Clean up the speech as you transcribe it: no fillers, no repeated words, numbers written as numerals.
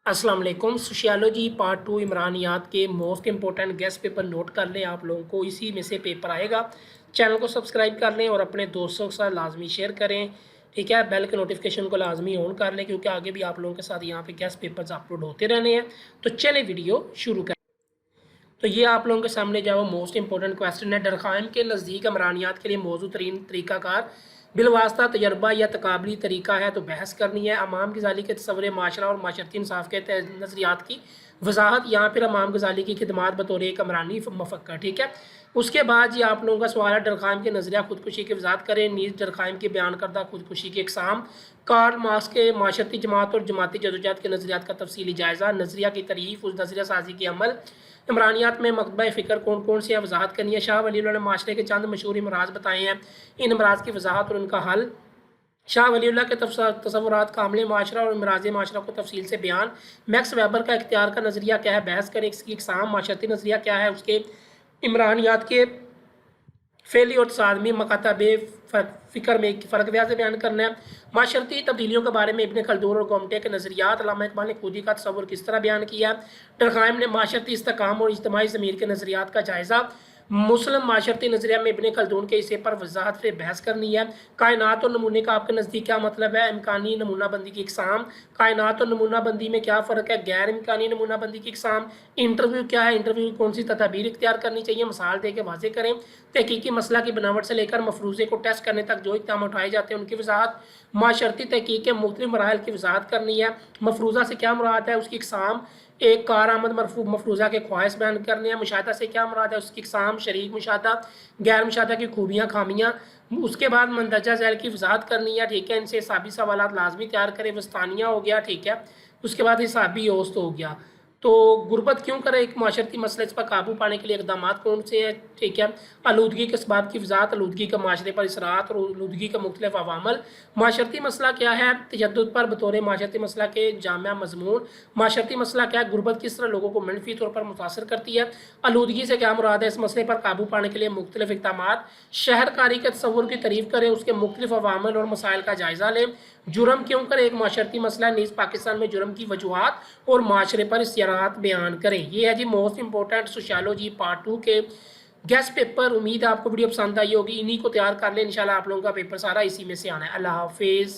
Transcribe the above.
अस्सलाम वालेकुम। Sociology part 2 इमरानियात के most important guest paper note कर लें। आप लोगों को इसी में से पेपर आएगा। चैनल को सब्सक्राइब कर लें और अपने दोस्तों के साथ लाजमी शेयर करें। ठीक है, बेल के नोटिफिकेशन को लाजमी ऑन कर लें क्योंकि आगे भी आप लोगों के साथ यहाँ पे गेस्ट पेपर्स अपलोड होते रहने हैं। तो चलें वीडियो शुरू करें। तो ये आप लोगों के सामने जो है वो मोस्ट इंपॉर्टेंट क्वेश्चन है। डरखाइम के नज़दीक इमरानियात के लिए मौजूद तरीन तरीक़ाकार बिलवास्ता तजर्बा या तकाबली तरीका है तो बहस करनी है। अमाम गजाली के तस्वर माशरा और माशरती इंसाफ के नज़रियात की वजाहत या फिर अमाम गजाली की खिदमात बतौर एक अमरानी मफक्कर। ठीक है, उसके बाद ये आप लोगों का सवाल है डरखाइम के नज़रिया खुदकुशी की वजाहत करें। नीज़ डरखाइम के बयान करदा खुदकुशी की इकसाम, कार्ल मार्क्स के माशरती जमात और जमाती जदोजहद के नज़रियात का तफसीली जायज़ा, नज़रिया की तारीफ, उस नज़रिया साजी के अमल, इमरानियात में मकतबा फ़िक्र कौन कौन से वजाहत करनी है। शाह वलीउल्लाह ने माशरे के चंद मशहूर अमराज बताए हैं, इन अमराज की वजाहत और उनका हल। शाह वलीउल्लाह के तसव्वुरात कामिल माशरा और अमराज माशरा को तफसील से बयान। मैक्स वेबर का इख्तियार का नज़रिया क्या है, बहस करें। इसकी इकसाम, माशरती नज़रिया क्या है, उसके इमरानियात के फेली और सादमी मकातब फ़िक्र में फ़र्क व्याज बयान करना है। माशरती तब्दीलियों के बारे में इब्न खल्दून और गोमटे के नज़रियात, अल्लामा इकबाल ने खुदी का तस्वुर किस तरह बयान किया है। डरखाइम ने माशरती इस्तेकाम और इज्तिमाई ज़मीर के नज़रियात का जायज़ा। मुस्लिम माशरती नज़रिया में इब्न खल्दून के हिस्से पर वजाहत से बहस करनी है। कायनात और नमूने का आपके नज़दीक क्या मतलब है, इम्कानी नमूना बंदी की इकसाम। कायनात और नमूना बंदी में क्या फ़र्क है, गैर इम्कानी नमूना बंदी की इकसाम। इंटरव्यू क्या है, इंटरव्यू की कौन सी तदाबीर इख्तियार करनी चाहिए, मिसाल दे के वाज़ेह करें। तहकीकी मसला की बनावट से लेकर मफरूज़े को टेस्ट करने तक जो इक़दाम उठाए जाते हैं उनकी वजाहत। माशरती तहकीक के मुख्तलिफ मराहल की वजाहत करनी है। मफरूज़ा से क्या मुराद है, उसकी इकसाम। एक कारआमद मफरूज़ा के ख्वाहिश बयान करने हैं। मुशाहदा से क्या मुराद है, उसकी इकसाम। शरीक मुशाहदा, गैर मुशाहदा की खूबियाँ खामियाँ। उसके बाद मंदरजा झैल की वजाहत करनी है। ठीक है, इनसे हिसाबी सवालात लाजमी तैयार करें। वस्तानिया हो गया, ठीक है, उसके बाद हिसाबी औसत हो गया। तो गुर्बत क्यों करे एक माशरती मसले, इस पर काबू पाने के लिए इकदाम कौन से हैं। ठीक है, आलूदगी के इसबाब की वजाहत, आलूदगी का माशरे पर असरात और आलूदगी का मुख्तलिफ अवामल। माशरती मसला क्या है, तशद्दुद पर बतौर माशरती मसला के जामिया मजमून। माशरती मसला क्या है, गुर्बत किस तरह लोगों को मनफी तौर पर मुतासर करती है। आलूदगी से क्या मुराद है, इस मसले पर काबू पाने के लिए मुख्तलिफ इक़दाम। शहरकारी के तस्वुर की तारीफ करें, उसके मुख्तलिफ अवामल और मसाइल का जायज़ा लें। जुर्म क्यों करे एक माशरती मसला, नीज़ पाकिस्तान में जुर्म की वजूहात और माशरे पर इश्तिहारात बयान करें। ये है जी मोस्ट इंपॉर्टेंट सोशियोलॉजी पार्ट 2 के गेस्ट पेपर। उम्मीद है आपको वीडियो पसंद आई होगी। इन्हीं को तैयार कर लें, इंशाल्लाह आप लोगों का पेपर सारा इसी में से आना है। अल्लाह हाफिज़।